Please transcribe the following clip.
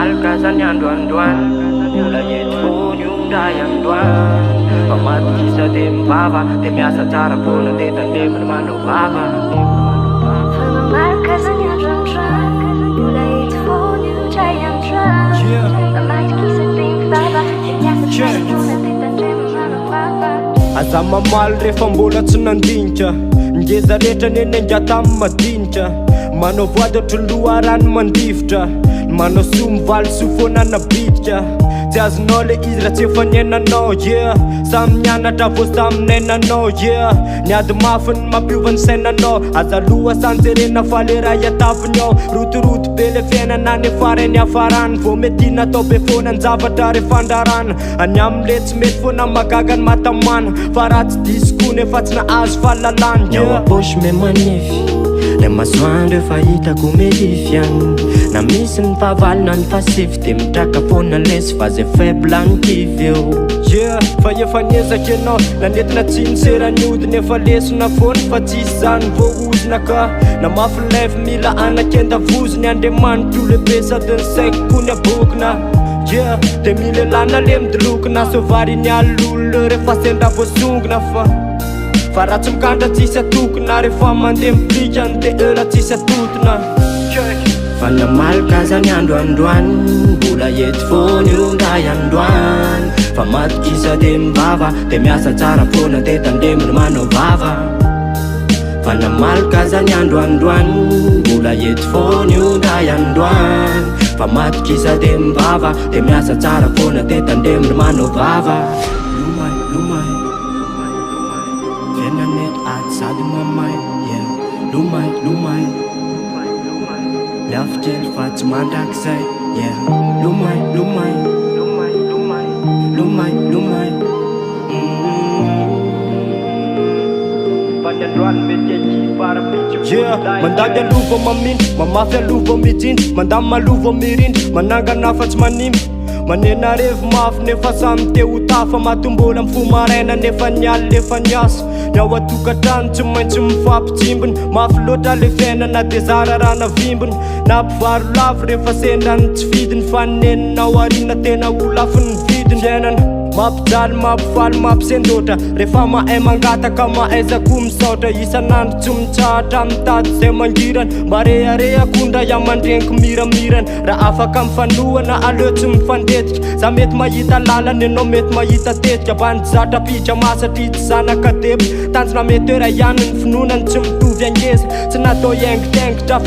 Fanyamalkazany androandroany mbola eto foana io ndray androany fa matokisa dia mivava dia miasa tsara foana dia tandemina manao vava Fanyamalkazany androandroany mbola eto foana io ndray androany fa matokisa dia mivava dia miasa tsara foana dia tandemina manao vava aza mamaly rehefa mbola tsy nandinika ngeza rehetra neny anga tamin'ny madinika manao voady ohatry loha rano mandrivotra manao soa mivaly sofoana nabitika tsy azonao le izy raha tsy efa niainanao samy mianatra vo samy nainanao niady mafy ny mampiova ny sainanao aza loha sanjerena fa le raha iataviny ao rotoroto be le fiainana ny farany hafarany vo mety natao be foana ny zavatra rehefa andrarana any amle tsy mety foana magaga ny matamana fa raha tsy disikony efa tsy nahazo fahalalany aposy me manefy le masoandro efa hitako melify any na misy ny fahavalina ny fasify dia mitraka foana lesy fa zay faible ny kivy eo fa efa niezaka ianao nanetina tsy niserany odiny efa lesona foana fa tsisy zany voaozina ka na mafy lefy mila anakenda voziny andriamanitro lehibe sady ny saiko kony abokina dia mila elana le midilokina sovary ny alolona rehefa sendra voasongina fa raha tsy mikandra tsisy atokona rehefa mandeha mipikany dia era tsisy atotona Fanyamalkazany androandroany mbola eto foana io ndray androany fa matokisa dia mivava dia miasa tsara foana dia tandemina manao vava Fanyamalkazany androandroany mbola eto foana io ndray androany fa matokisa dia mivava dia miasa tsara foana dia tandemina manao vava Lumay Vienanet aty sady mamay Lumay Miafitely fa tsy mandrakizay Lumay mandady alova mamindry mamafy alova mijinjy mandamy malova mirindry manangana fa tsy manimby manena revo mafy nefa samy te ho tafa matombola mifo maraina nefa nialy lefa niasa ny ao atokantrano tsy maintsy mifampitsimbiny mafy loatra le fiainana dia zara rana vimbiny na mpivaro lavo rehefa sendrany tsy vidiny fa neninao arina tena ho lafy ny vidiny fiainana mampijaly mampifaly mampisendotra rehefa mahay mangataka mahaizako misaotra isanandro tsy mitsahatra mitady zay mangirana mareharehakondra iamandreniko miramirana raha afaka mifanohana aleo tsy mifandetika za mety mahita lalana ianao mety mahita tetika bany zatra pitra masatry tsy zanaka deby tanjona mety era ihany ny finoanany tsy mitovy angeza tsy natao iangitengitra